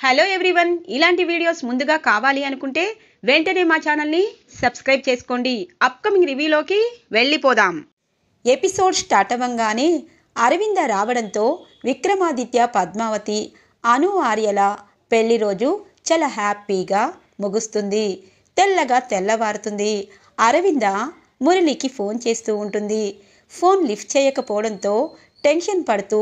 Hello everyone, ఇలాంటి videos ముందుగా కావాలి అనుకుంటే వెంటనే మా ఛానల్ని సబ్స్క్రైబ్ చేసుకోండి. అప్కమింగ్ రివ్యూలోకి వెళ్ళిపోదాం. ఎపిసోడ్ స్టార్ట్ అవ్వగానే అరవింద రావడంతో విక్రమాదిత్య, పద్మావతి, అను, ఆర్యల పెళ్లి రోజు చాలా హ్యాపీగా ముగుస్తుంది. తెల్లగా తెల్లవారుతుంది. అరవింద మురళికి ఫోన్ చేస్తూ ఉంటుంది. ఫోన్ లిఫ్ట్ చేయకపోవడంతో టెన్షన్ పడుతూ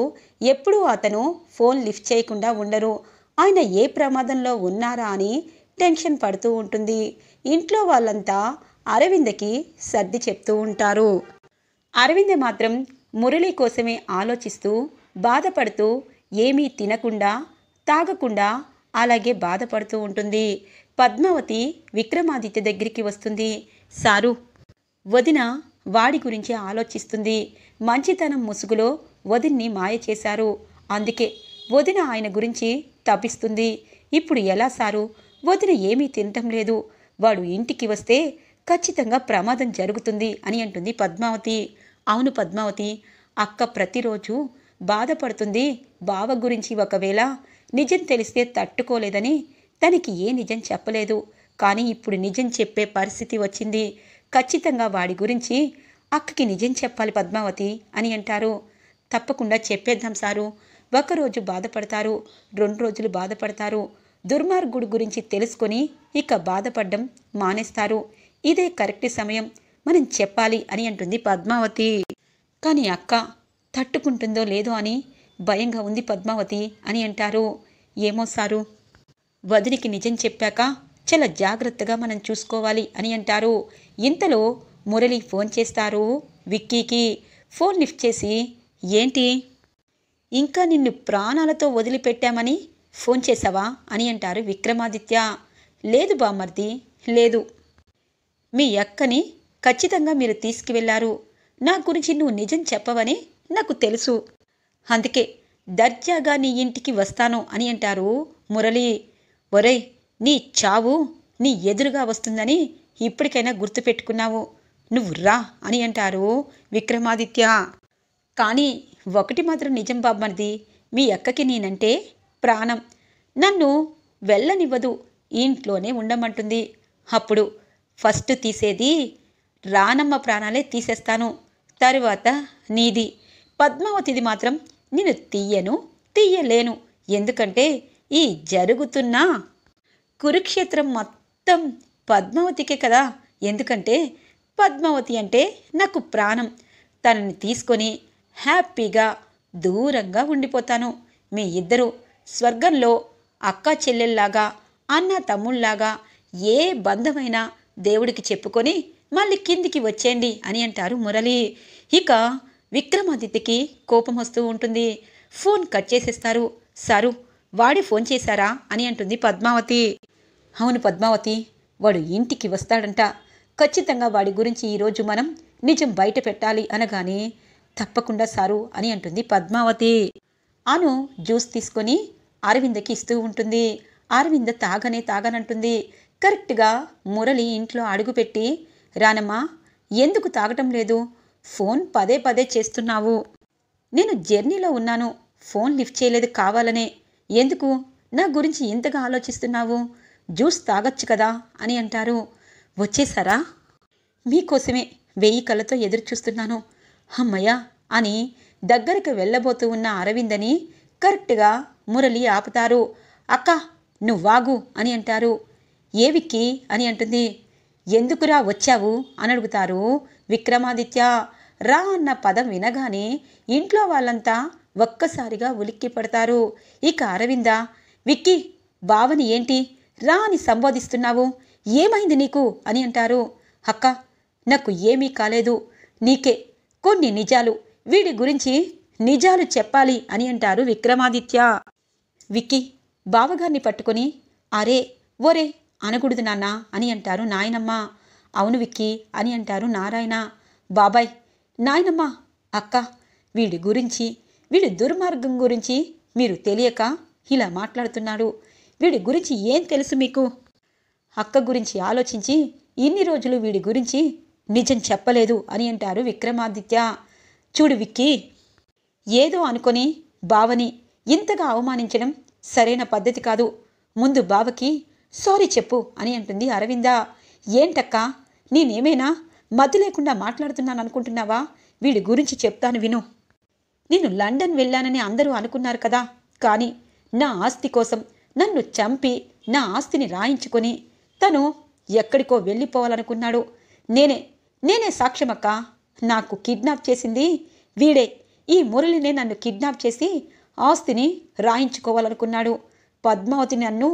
ఎప్పుడూ అతను ఫోన్ లిఫ్ట్ చేయకుండా ఉండరు. ఆయన ఏ ప్రమాదంలో ఉన్నారా అని టెన్షన్ పడుతూ ఉంటుంది. ఇంట్లో వాళ్ళంతా అరవిందకి సర్ది చెప్తూ ఉంటారు. అరవింద మాత్రం మురళి కోసమే ఆలోచిస్తూ బాధపడుతూ ఏమీ తినకుండా తాగకుండా అలాగే బాధపడుతూ ఉంటుంది. పద్మావతి విక్రమాదిత్య దగ్గరికి వస్తుంది. సారు, వదిన వాడి గురించి ఆలోచిస్తుంది. మంచితనం ముసుగులో వదిన్ని మాయ చేశారు. అందుకే వదిన ఆయన గురించి తప్పిస్తుంది. ఇప్పుడు ఎలా సారు? వదిన ఏమీ తినటం లేదు. వాడు ఇంటికి వస్తే ఖచ్చితంగా ప్రమాదం జరుగుతుంది అని అంటుంది పద్మావతి. అవును పద్మావతి, అక్క ప్రతిరోజు బాధపడుతుంది. బావ గురించి ఒకవేళ నిజం తెలిస్తే తట్టుకోలేదని తనకి ఏ నిజం చెప్పలేదు. కానీ ఇప్పుడు నిజం చెప్పే పరిస్థితి వచ్చింది. ఖచ్చితంగా వాడి గురించి అక్కకి నిజం చెప్పాలి పద్మావతి అని అంటారు. తప్పకుండా చెప్పేద్దాం సారు. ఒకరోజు బాధపడతారు, 2 రోజులు బాధపడతారు. దుర్మార్గుడు గురించి తెలుసుకొని ఇక బాధపడడం మానేస్తారు. ఇదే కరెక్ట్ సమయం, మనం చెప్పాలి అని అంటుంది పద్మావతి. కానీ అక్క తట్టుకుంటుందో లేదో అని భయంగా ఉంది పద్మావతి అని అంటారు. ఏమో సారు, వదినికి నిజం చెప్పాక చాలా జాగ్రత్తగా మనం చూసుకోవాలి అని అంటారు. ఇంతలో మురళి ఫోన్ చేస్తారు విక్కీకి. ఫోన్ లిఫ్ట్ చేసి, ఏంటి ఇంకా నిన్ను ప్రాణాలతో వదిలిపెట్టామని ఫోన్ చేసావా అని అంటారు విక్రమాదిత్య. లేదు బామ్మర్ది, లేదు. మీ అక్కని ఖచ్చితంగా మీరు తీసుకువెళ్లారు. నా గురించి నువ్వు నిజం చెప్పవని నాకు తెలుసు. అందుకే దర్జాగా నీ ఇంటికి వస్తాను అని అంటారు మురళి. ఒరేయ్, నీ చావు నీ ఎదురుగా వస్తుందని ఇప్పటికైనా గుర్తుపెట్టుకున్నావు. నువ్వు రా అని అంటారు విక్రమాదిత్య. కానీ ఒకటి మాత్రం నిజం బామ్మర్ది, మీ అక్కకి నేనంటే ప్రాణం. నన్ను వెళ్ళనివ్వదు, ఇంట్లోనే ఉండమంటుంది. అప్పుడు ఫస్ట్ తీసేది రానమ్మ ప్రాణాలే తీసేస్తాను, తరువాత నీది. పద్మావతిది మాత్రం నేను తీయలేను. ఎందుకంటే ఈ జరుగుతున్న కురుక్షేత్రం మొత్తం పద్మావతికే కదా. ఎందుకంటే పద్మావతి అంటే నాకు ప్రాణం. తనని తీసుకొని హ్యాపీగా దూరంగా ఉండిపోతాను. మీ ఇద్దరు స్వర్గంలో అక్క చెల్లెల్లాగా, అన్న తమ్ముళ్లాగా ఏ బంధమైనా దేవుడికి చెప్పుకొని మళ్ళీ కిందికి వచ్చేయండి అని అంటారు మురళి. ఇక విక్రమాదిత్యకి కోపం వస్తూ ఉంటుంది. ఫోన్ కట్ చేసేస్తారు. సారు, వాడి ఫోన్ చేశారా అని అంటుంది పద్మావతి. అవును పద్మావతి, వాడు ఇంటికి వస్తాడంట. ఖచ్చితంగా వాడి గురించి ఈరోజు మనం నిజం బయట పెట్టాలి అనగానే తప్పకుండా సారు అని అంటుంది పద్మావతి. అను జ్యూస్ తీసుకొని అరవిందకి ఇస్తూ ఉంటుంది. అరవింద తాగనంటుంది. కరెక్ట్గా మురళి ఇంట్లో అడుగుపెట్టి, రానమ్మా, ఎందుకు తాగటం లేదు? ఫోన్ పదే పదే చేస్తున్నావు. నేను జర్నీలో ఉన్నాను, ఫోన్ లిఫ్ట్ చేయలేదు కావాలనే. ఎందుకు నా గురించి ఇంతగా ఆలోచిస్తున్నావు? జ్యూస్ తాగొచ్చు కదా అని అంటారు. వచ్చేసారా? మీకోసమే 1000 కళ్ళతో ఎదురు చూస్తున్నాను. అమ్మయ్య అని దగ్గరకు వెళ్ళబోతూ ఉన్న అరవిందని కరెక్ట్గా మురళి ఆపుతారు. అక్క, నువ్వాగు అని అంటారు. ఏ విక్కీ అని అంటుంది. ఎందుకురా వచ్చావు అని అడుగుతారు విక్రమాదిత్య. రా అన్న పదం వినగానే ఇంట్లో వాళ్ళంతా ఒక్కసారిగా ఉలిక్కి పడతారు. ఇక అరవింద, విక్కీ, బావని ఏంటి రా అని సంబోధిస్తున్నావు? ఏమైంది నీకు అని అంటారు. అక్క, నాకు ఏమీ కాలేదు. నీకే కొన్ని నిజాలు, వీడి గురించి నిజాలు చెప్పాలి అని అంటారు విక్రమాదిత్య. విక్కీ బావగారిని పట్టుకొని, అరే ఒరే అనకూడదు నాన్న అని అంటారు నాయనమ్మ. అవును విక్కీ అని అంటారు నారాయణ. బాబాయ్, నాయనమ్మ, అక్క, వీడి దుర్మార్గం గురించి మీరు తెలియక ఇలా మాట్లాడుతున్నాడు. వీడి గురించి ఏం తెలుసు మీకు? అక్క గురించి ఆలోచించి ఇన్ని రోజులు వీడి గురించి నిజం చెప్పలేదు అని అంటారు విక్రమాదిత్య. చూడు విక్కీ, ఏదో అనుకొని బావని ఇంతగా అవమానించడం సరైన పద్ధతి కాదు. ముందు బావకి సారీ చెప్పు అని అంటుంది అరవింద. ఏంటక్కా, నేనేమైనా మతి లేకుండా మాట్లాడుతున్నాను అనుకుంటున్నావా? వీడి గురించి చెప్తాను విను. నేను లండన్ వెళ్ళానని అందరూ అనుకున్నారు కదా, కానీ నా ఆస్తి కోసం నన్ను చంపి నా ఆస్తిని రాయించుకొని తను ఎక్కడికో వెళ్ళిపోవాలనుకున్నాడు. నేనే సాక్ష్యమక్క. నాకు కిడ్నాప్ చేసింది వీడే. ఈ మురళినే నన్ను కిడ్నాప్ చేసి ఆస్తిని రాయించుకోవాలనుకున్నాడు. పద్మావతి నన్ను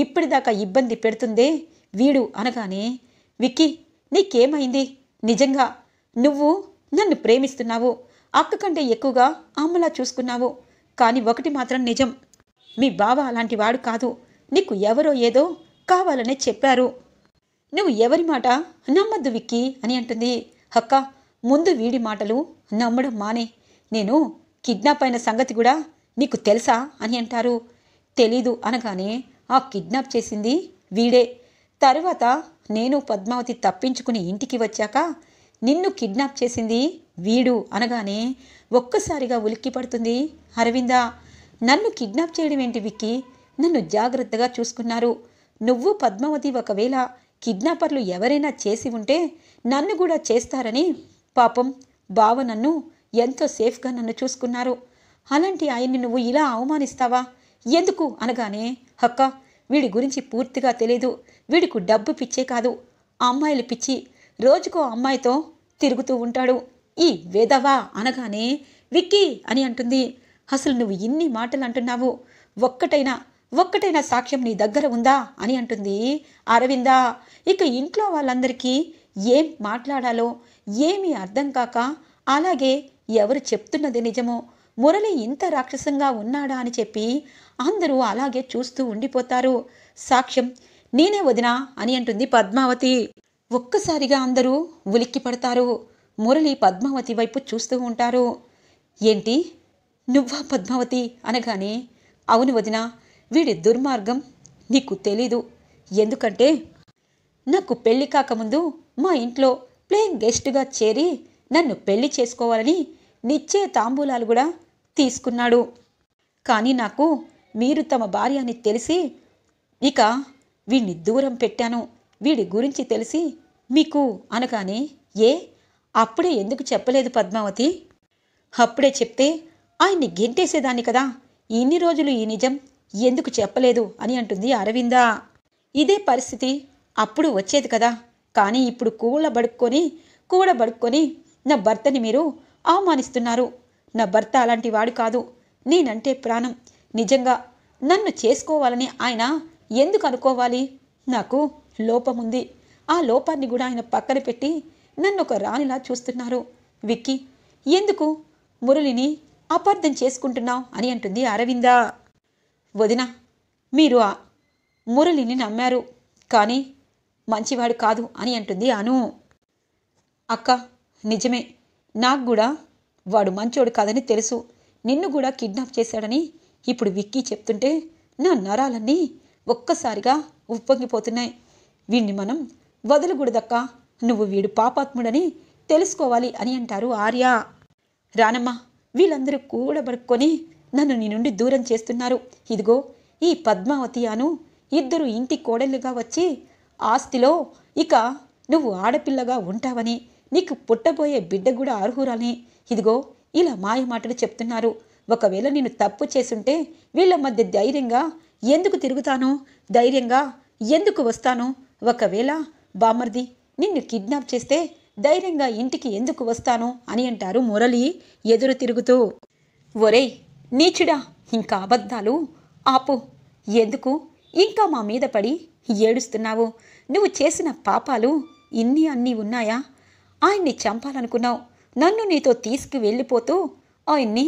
ఇప్పటిదాకా ఇబ్బంది పెడుతుందే వీడు అనగానే, విక్కీ నీకేమైంది? నిజంగా నువ్వు నన్ను ప్రేమిస్తున్నావు, అక్క కంటే ఎక్కువగా అమ్మలా చూసుకున్నావు. కానీ ఒకటి మాత్రం నిజం, మీ బావ అలాంటి వాడు కాదు. నీకు ఎవరో ఏదో కావాలనే చెప్పారు. నువ్వు ఎవరి మాట నమ్మద్దు విక్కీ అని అంటుంది. అక్క, ముందు వీడి మాటలు నమ్మడం మానే. నేను కిడ్నాప్ అయిన సంగతి కూడా నీకు తెలుసా అని అంటారు. తెలీదు అనగానే, ఆ కిడ్నాప్ చేసింది వీడే. తరువాత నేను పద్మావతి తప్పించుకుని ఇంటికి వచ్చాక నిన్ను కిడ్నాప్ చేసింది వీడు అనగానే ఒక్కసారిగా ఉలిక్కి పడుతుంది అరవింద. నన్ను కిడ్నాప్ చేయడం ఏంటి విక్కీ? నన్ను జాగ్రత్తగా చూసుకున్నారు. నువ్వు పద్మావతి ఒకవేళ కిడ్నాపర్లు ఎవరైనా చేసి ఉంటే నన్ను కూడా చేస్తారని పాపం బావ నన్ను ఎంతో సేఫ్గా నన్ను చూసుకున్నారు. అలాంటి ఆయన్ని నువ్వు ఇలా అవమానిస్తావా? ఎందుకు అనగానే, అక్క, వీడి గురించి పూర్తిగా తెలీదు. వీడికి డబ్బు పిచ్చే కాదు, అమ్మాయిలు పిచ్చి. రోజుకో అమ్మాయితో తిరుగుతూ ఉంటాడు ఈ వేదవా అనగానే, విక్కీ అని అంటుంది. అసలు నువ్వు ఇన్ని మాటలు అంటున్నావు, ఒక్కటైనా సాక్ష్యం నీ దగ్గర ఉందా అని అంటుంది అరవింద. ఇక ఇంట్లో వాళ్ళందరికీ ఏం మాట్లాడాలో ఏమీ అర్థం కాక, అలాగే ఎవరు చెప్తున్నది నిజమో, మురళి ఇంత రాక్షసంగా ఉన్నాడా అని చెప్పి అందరూ అలాగే చూస్తూ ఉండిపోతారు. సాక్ష్యం నేనే వదినా అని అంటుంది పద్మావతి. ఒక్కసారిగా అందరూ ఉలిక్కి పడతారు. మురళి పద్మావతి వైపు చూస్తూ ఉంటారు. ఏంటి, నువ్వా పద్మావతి అనగానే, అవును వదినా, వీడి దుర్మార్గం నీకు తెలీదు. ఎందుకంటే నాకు పెళ్లి కాకముందు మా ఇంట్లో ప్లేయింగ్ గెస్ట్గా చేరి నన్ను పెళ్లి చేసుకోవాలని నిశ్చయ తాంబూలాలు కూడా తీసుకున్నాడు. కానీ నాకు మీరు తమ భార్య అని తెలిసి ఇక వీడిని దూరం పెట్టాను. వీడి గురించి తెలిసి మీకు అనగానే, అప్పుడే ఎందుకు చెప్పలేదు పద్మావతి? అప్పుడే చెప్తే ఆయన్ని గెంటేసేదాన్ని కదా. ఇన్ని రోజులు ఈ నిజం ఎందుకు చెప్పలేదు అని అంటుంది అరవింద. ఇదే పరిస్థితి అప్పుడు వచ్చేది కదా, కానీ ఇప్పుడు కూడబడుక్కొని నా భర్తని మీరు అవమానిస్తున్నారు. నా భర్త అలాంటి వాడు కాదు, నేనంటే ప్రాణం. నిజంగా నన్ను చేసుకోవాలని ఆయన ఎందుకు అనుకోవాలి? నాకు లోపముంది. ఆ లోపాన్ని కూడా ఆయన పక్కన పెట్టి నన్ను ఒక రాణిలా చూస్తున్నారు. విక్కీ, ఎందుకు మురళిని అపార్థం చేసుకుంటున్నావు అని అంటుంది అరవింద. వదిన, మీరు ఆ మురళిని నమ్మారు, కానీ మంచివాడు కాదు అని అంటుంది అను. అక్క, నిజమే, నాకు కూడా వాడు మంచోడు కాదని తెలుసు. నిన్ను కూడా కిడ్నాప్ చేశాడని ఇప్పుడు విక్కీ చెప్తుంటే నా నరాలన్నీ ఒక్కసారిగా ఉప్పొంగిపోతున్నాయి. వీణ్ణి మనం వదలకూడదక్క. నువ్వు వీడు పాపాత్ముడని తెలుసుకోవాలి అని అంటారు ఆర్య. రానమ్మా, వీళ్ళందరూ కూడబడుక్కొని నన్ను నీ నుండి దూరం చేస్తున్నారు. ఇదిగో ఈ పద్మావతి అను ఇద్దరు ఇంటి కోడళ్ళుగా వచ్చి ఆస్తిలో ఇక నువ్వు ఆడపిల్లగా ఉంటావని, నీకు పుట్టబోయే బిడ్డ కూడా అర్హురని ఇదిగో ఇలా మాయ మాటలు చెప్తున్నారు. ఒకవేళ నేను తప్పు చేసుంటే వీళ్ళ మధ్య ధైర్యంగా ఎందుకు తిరుగుతాను? ధైర్యంగా ఎందుకు వస్తాను? ఒకవేళ బామర్ది నిన్ను కిడ్నాప్ చేస్తే ధైర్యంగా ఇంటికి ఎందుకు వస్తాను అని అంటారు మురళి ఎదురు తిరుగుతూ. ఒరేయ్ నీచుడా, ఇంకా అబద్ధాలు ఆపు. ఎందుకు ఇంకా మా మీద పడి ఏడుస్తున్నావు? నువ్వు చేసిన పాపాలు అన్నీ ఉన్నాయా? ఆయన్ని చంపాలనుకున్నావు. నన్ను నీతో తీసుకు వెళ్ళిపోతూ ఆయన్ని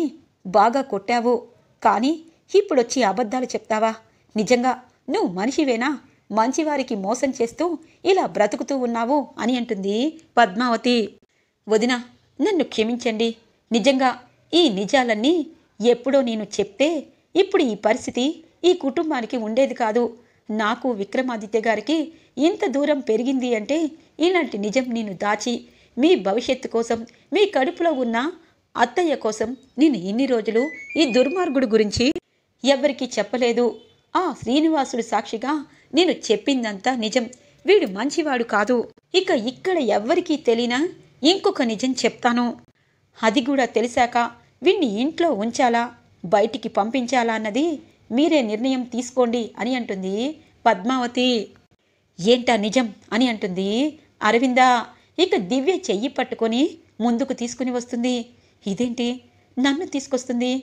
బాగా కొట్టావు. కానీ ఇప్పుడొచ్చి అబద్ధాలు చెప్తావా? నిజంగా నువ్వు మనిషివేనా? మంచివారికి మోసం చేస్తూ ఇలా బ్రతుకుతూ ఉన్నావు అని అంటుంది పద్మావతి. వదిన, నన్ను క్షమించండి. నిజంగా ఈ నిజాలన్నీ ఎప్పుడో నేను చెప్తే ఇప్పుడు ఈ పరిస్థితి ఈ కుటుంబానికి ఉండేది కాదు. నాకు విక్రమాదిత్య గారికి ఇంత దూరం పెరిగింది అంటే ఇలాంటి నిజం నేను దాచి మీ భవిష్యత్తు కోసం, మీ కడుపులో ఉన్న అత్తయ్య కోసం నేను ఇన్ని రోజులు ఈ దుర్మార్గుడు గురించి ఎవ్వరికీ చెప్పలేదు. ఆ శ్రీనివాసుడు సాక్షిగా నేను చెప్పిందంతా నిజం. వీడు మంచివాడు కాదు. ఇక ఇక్కడ ఎవ్వరికీ తెలియనా ఇంకొక నిజం చెప్తాను. అది కూడా తెలిసాక వీణ్ణి ఇంట్లో ఉంచాలా బయటికి పంపించాలా అన్నది మీరే నిర్ణయం తీసుకోండి అని అంటుంది పద్మావతి. ఏంటా నిజం అని అంటుంది అరవింద. ఇక దివ్య చెయ్యి పట్టుకొని ముందుకు తీసుకుని వస్తుంది. ఇదేంటి నన్ను తీసుకొస్తుంది?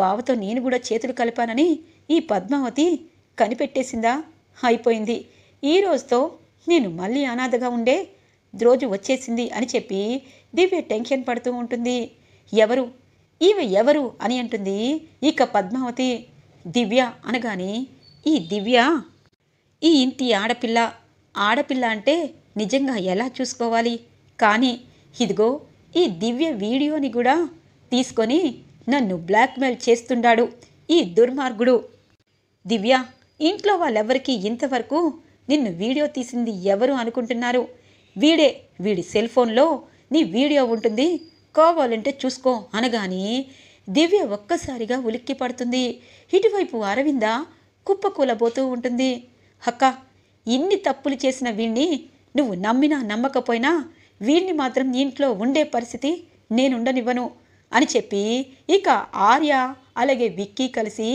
బావతో నేను కూడా చేతులు కలిపానని ఈ పద్మావతి కనిపెట్టేసిందా? అయిపోయింది. ఈ రోజుతో నేను మళ్ళీ అనాథగా ఉండే రోజు వచ్చేసింది అని చెప్పి దివ్య టెన్షన్ పడుతూ ఉంటుంది. ఎవరు ఈమె ఎవరు అని అంటుంది ఇక పద్మావతి. దివ్య అనగానే ఈ దివ్య ఈ ఇంటి ఆడపిల్ల. ఆడపిల్ల అంటే నిజంగా ఎలా చూసుకోవాలి? కానీ ఇదిగో ఈ దివ్య వీడియోని కూడా తీసుకొని నన్ను బ్లాక్మెయిల్ చేస్తున్నాడు ఈ దుర్మార్గుడు. దివ్య, ఇంట్లో వాళ్ళెవ్వరికీ ఇంతవరకు నిన్ను వీడియో తీసింది ఎవరు అనుకుంటున్నారు? వీడే. వీడి సెల్ ఫోన్లో నీ వీడియో ఉంటుంది, కావాలంటే చూసుకో అనగానే దివ్య ఒక్కసారిగా ఉలిక్కి పడుతుంది. ఇటువైపు అరవింద కుప్పకూలబోతూ ఉంటుంది. అక్క, ఇన్ని తప్పులు చేసిన వీణ్ణి నువ్వు నమ్మినా నమ్మకపోయినా వీణ్ణి మాత్రం ఇంట్లో ఉండే పరిస్థితి నేనుండనివ్వను అని చెప్పి ఇక ఆర్య అలాగే విక్కీ కలిసి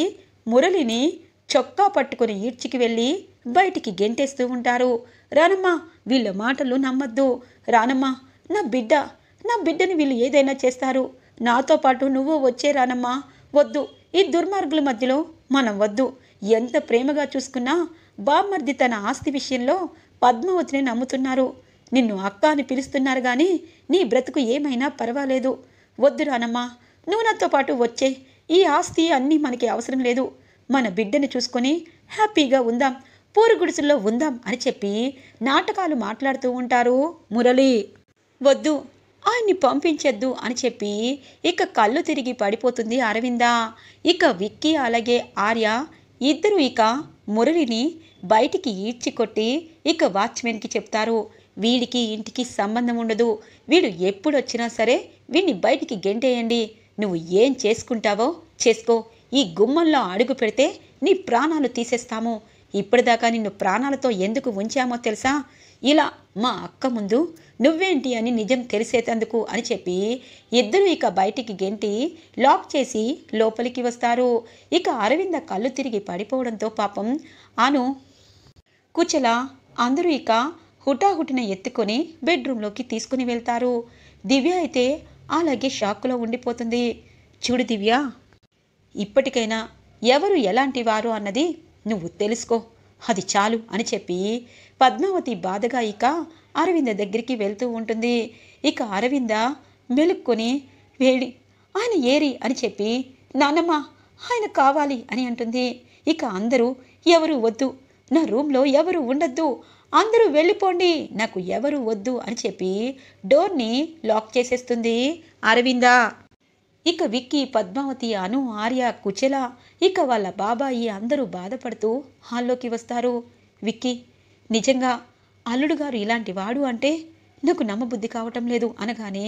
మురళిని చొక్కా పట్టుకుని ఈడ్చికి వెళ్ళి బయటికి గెంటేస్తూ ఉంటారు. రానమ్మా, వీళ్ళ మాటలు నమ్మద్దు. రానమ్మా, నా బిడ్డని వీళ్ళు ఏదైనా చేస్తారు. నాతో పాటు నువ్వు వచ్చే రానమ్మా. వద్దు, ఈ దుర్మార్గుల మధ్యలో మనం వద్దు. ఎంత ప్రేమగా చూసుకున్నా బామ్మర్ది తన ఆస్తి విషయంలో పద్మావతిని నమ్ముతున్నారు. నిన్ను అక్క అని పిలుస్తున్నారు కానీ నీ బ్రతుకు ఏమైనా పర్వాలేదు. వద్దు రానమ్మా, నువ్వు నాతో పాటు వచ్చే. ఈ ఆస్తి అన్నీ మనకి అవసరం లేదు. మన బిడ్డని చూసుకొని హ్యాపీగా ఉందాం, పూరుగుడిసెల్లో ఉందాం అని చెప్పి నాటకాలు మాట్లాడుతూ ఉంటారు మురళి. వద్దు, ఆయన్ని పంపించద్దు అని చెప్పి ఇక కళ్ళు తిరిగి పడిపోతుంది అరవింద. ఇక విక్కీ అలాగే ఆర్య ఇద్దరు ఇక మురళిని బయటికి ఈడ్చి కొట్టి ఇక వాచ్మెన్కి చెప్తారు, వీడికి ఇంటికి సంబంధం ఉండదు. వీడు ఎప్పుడొచ్చినా సరే వీడిని బయటికి గెంటేయండి. నువ్వు ఏం చేసుకుంటావో చేసుకో. ఈ గుమ్మంలో అడుగు పెడితే నీ ప్రాణాలు తీసేస్తాము. ఇప్పటిదాకా నిన్ను ప్రాణాలతో ఎందుకు ఉంచామో తెలుసా? ఇలా మా అక్క ముందు నువ్వేంటి అని నిజం తెలిసేటందుకు అని చెప్పి ఇద్దరు ఇక బయటికి గెంటి లాక్ చేసి లోపలికి వస్తారు. ఇక అరవింద కళ్ళు తిరిగి పడిపోవడంతో పాపం అను కుచల అందరూ ఇక హుటాహుటిన ఎత్తుకొని బెడ్రూమ్లోకి తీసుకుని వెళ్తారు. దివ్య అయితే అలాగే షాక్లో ఉండిపోతుంది. చూడు దివ్య, ఇప్పటికైనా ఎవరు ఎలాంటి వారు అన్నది నువ్వు తెలుసుకో, అది చాలు అని చెప్పి పద్మావతి బాధగా ఇక అరవింద దగ్గరికి వెళ్తూ ఉంటుంది. ఇక అరవింద మెలుక్కొని వేడి ఆయన ఏరి అని చెప్పి నానమ్మ ఆయన కావాలి అని అంటుంది. ఇక అందరూ ఎవరు వద్దు, నా రూమ్లో ఎవరు ఉండద్దు, అందరూ వెళ్ళిపోండి, నాకు ఎవరు వద్దు అని చెప్పి డోర్ని లాక్ చేసేస్తుంది అరవింద. ఇక విక్కీ, పద్మావతి, అను, ఆర్య, కుచల ఇక వాళ్ళ బాబాయి అందరూ బాధపడుతూ హాల్లోకి వస్తారు. విక్కీ, నిజంగా అల్లుడు గారు ఇలాంటి వాడు అంటే నాకు నమ్మబుద్ధి కావటం లేదు అనగానే,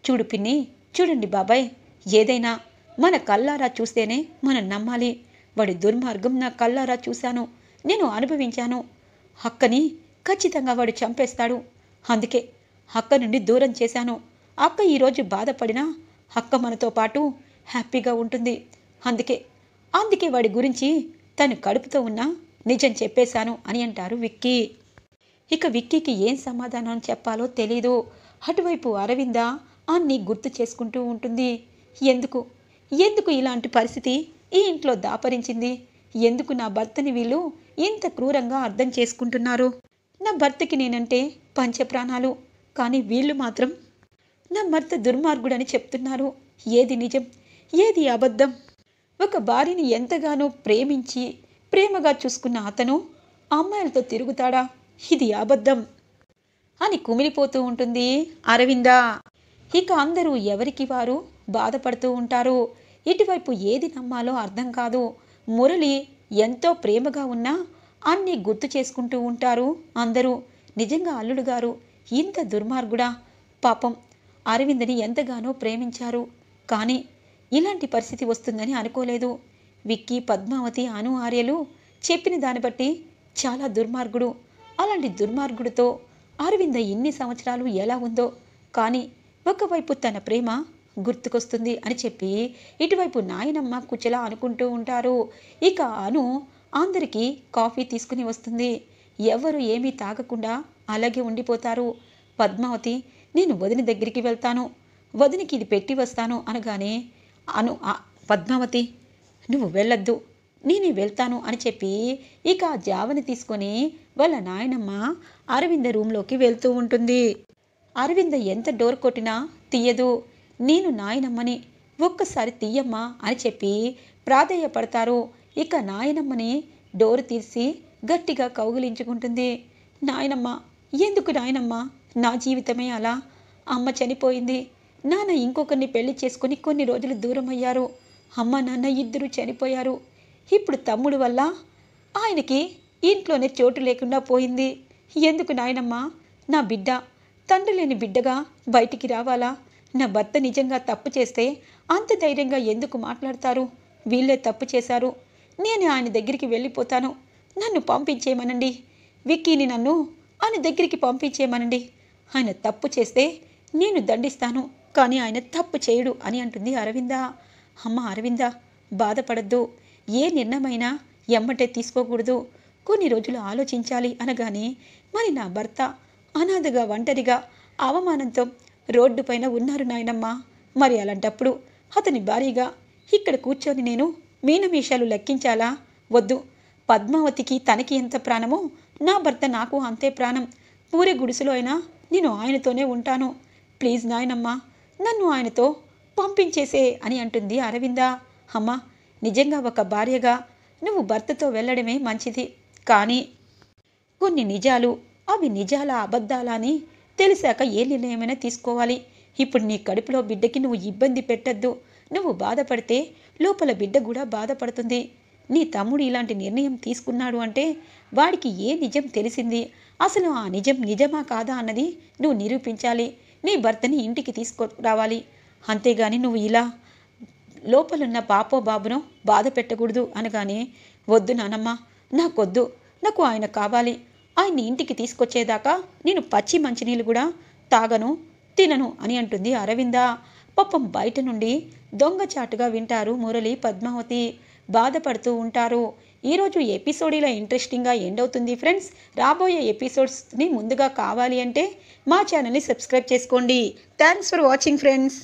చూడు పిన్ని, చూడండి బాబాయ్, ఏదైనా మన కళ్ళారా చూస్తేనే మనం నమ్మాలి. వాడి దుర్మార్గం నా కళ్ళారా చూశాను, నేను అనుభవించాను. అక్కని ఖచ్చితంగా వాడు చంపేస్తాడు. అందుకే అక్క నుండి దూరం చేశాను. అక్క ఈరోజు బాధపడినా అక్క మనతో పాటు హ్యాపీగా ఉంటుంది. అందుకే వాడి గురించి తను కడుపుతో ఉన్నా నిజం చెప్పేశాను అని అంటారు విక్కీ. ఇక విక్కీకి ఏం సమాధానం చెప్పాలో తెలీదు. అటువైపు అరవింద అన్నీ గుర్తు చేసుకుంటూ ఉంటుంది. ఎందుకు ఇలాంటి పరిస్థితి ఈ ఇంట్లో దాపరించింది? ఎందుకు నా భర్తని వీళ్ళు ఇంత క్రూరంగా అర్థం చేసుకుంటున్నారు? నా భర్తకి నేనంటే పంచప్రాణాలు, కానీ వీళ్ళు మాత్రం నా భర్త దుర్మార్గుడని చెప్తున్నారు. ఏది నిజం, ఏది అబద్ధం? ఒక భార్యని ఎంతగానో ప్రేమించి ప్రేమగా చూసుకున్న అతను అమ్మాయిలతో తిరుగుతాడా? ఇది అబద్ధం అని కుమిలిపోతూ ఉంటుంది అరవింద. ఇక అందరూ ఎవరికి వారు బాధపడుతూ ఉంటారు. ఇటువైపు ఏది నమ్మాలో అర్థం కాదు. మురళి ఎంతో ప్రేమగా ఉన్నా అన్నీ గుర్తు చేసుకుంటూ ఉంటారు అందరూ. నిజంగా అల్లుడు గారు ఇంత దుర్మార్గుడా? పాపం అరవిందని ఎంతగానో ప్రేమించారు, కానీ ఇలాంటి పరిస్థితి వస్తుందని అనుకోలేదు. విక్కీ, పద్మావతి, అను, ఆర్యలు చెప్పిన దాన్ని బట్టి చాలా దుర్మార్గుడు. అలాంటి దుర్మార్గుడితో అరవింద ఇన్ని సంవత్సరాలు ఎలా ఉందో, కానీ ఒకవైపు తన ప్రేమ గుర్తుకొస్తుంది అని చెప్పి ఇటువైపు నాయనమ్మ కుచలా అనుకుంటూ ఉంటారు. ఇక అను అందరికీ కాఫీ తీసుకుని వస్తుంది. ఎవరు ఏమీ తాగకుండా అలాగే ఉండిపోతారు. పద్మావతి, నేను వదిన దగ్గరికి వెళ్తాను, వదినికి ఇది పెట్టి వస్తాను అనగానే అను పద్మావతి, నువ్వు వెళ్ళొద్దు, నేనే వెళ్తాను అని చెప్పి ఇక ఆ జావని తీసుకొని వాళ్ళ నాయనమ్మ అరవింద రూమ్లోకి వెళ్తూ ఉంటుంది. అరవింద ఎంత డోర్ కొట్టినా తీయదు. నేను నాయనమ్మని, ఒక్కసారి తీయమ్మా అని చెప్పి ప్రాధేయపడతారు. ఇక నాయనమ్మని డోర్ తీసి గట్టిగా కౌగిలించుకుంటుంది. నాయనమ్మ, ఎందుకు నాయనమ్మ, నా జీవితమే అలా, అమ్మ చనిపోయింది, నాన్న ఇంకొకరిని పెళ్లి చేసుకుని కొన్ని రోజులు దూరం అయ్యారు, అమ్మ నాన్న ఇద్దరు చనిపోయారు, ఇప్పుడు తమ్ముడు వల్ల ఆయనకి ఇంట్లోనే చోటు లేకుండా పోయింది. ఎందుకు నాయనమ్మ, నా బిడ్డ తండ్రి లేని బిడ్డగా బయటికి రావాలా? నా భర్త నిజంగా తప్పు చేస్తే అంత ధైర్యంగా ఎందుకు మాట్లాడతారు? వీళ్ళే తప్పు చేశారు, నేను ఆయన దగ్గరికి వెళ్ళిపోతాను, నన్ను పంపించేయమనండి, విక్కీని నన్ను ఆయన దగ్గరికి పంపించేయమనండి, ఆయన తప్పు చేస్తే నేను దండిస్తాను, కానీ ఆయన తప్పు చేయడు అని అంటుంది అరవింద. అమ్మ అరవింద, బాధపడద్దు, ఏ నిర్ణయమైనా ఎమ్మటే తీసుకోకూడదు, కొన్ని రోజులు ఆలోచించాలి అనగానే, మరి నా భర్త అనాథగా ఒంటరిగా అవమానంతో రోడ్డు పైన ఉన్నారు నాయనమ్మ, మరి అలాంటప్పుడు అతని భారీగా ఇక్కడ కూర్చొని నేను మీనమేషాలు లెక్కించాలా? వద్దు, పద్మావతికి తనకి ఎంత ప్రాణమో నా భర్త నాకు అంతే ప్రాణం, పూరే గుడిసెలో అయినా నేను ఆయనతోనే ఉంటాను, ప్లీజ్ నాయనమ్మ, నన్ను ఆయనతో పంపించేసే అని అంటుంది అరవింద. అమ్మ, నిజంగా ఒక భార్యగా నువ్వు భర్తతో వెళ్ళడమే మంచిది, కానీ కొన్ని నిజాలు, అవి నిజాల అబద్ధాలా అని తెలిసాక ఏ నిర్ణయమైనా తీసుకోవాలి. ఇప్పుడు నీ కడుపులో బిడ్డకి నువ్వు ఇబ్బంది పెట్టద్దు, నువ్వు బాధపడితే లోపల బిడ్డ కూడా బాధపడుతుంది. నీ తమ్ముడు ఇలాంటి నిర్ణయం తీసుకున్నాడు అంటే వాడికి ఏ నిజం తెలిసింది, అసలు ఆ నిజం నిజమా కాదా అన్నది నువ్వు నిరూపించాలి, నీ భర్తని ఇంటికి తీసుకురావాలి, అంతేగాని నువ్వు ఇలా లోపలున్న పాపో బాబునో బాధ పెట్టకూడదు అనగానే, వద్దు నానమ్మ, నాకొద్దు, నాకు ఆయన కావాలి, ఆయన్ని ఇంటికి తీసుకొచ్చేదాకా నేను పచ్చి మంచినీళ్ళు కూడా తాగను, తినను అని అంటుంది అరవింద. పాపం బయట నుండి దొంగచాటుగా వింటారు మురళి, పద్మావతి, బాధపడుతూ ఉంటారు. ఈరోజు ఎపిసోడ్ ఇలా ఇంట్రెస్టింగ్గా ఎండ్ అవుతుంది ఫ్రెండ్స్. రాబోయే ఎపిసోడ్స్ని ముందుగా కావాలి అంటే మా ఛానల్ని సబ్స్క్రైబ్ చేసుకోండి. Thanks for watching friends.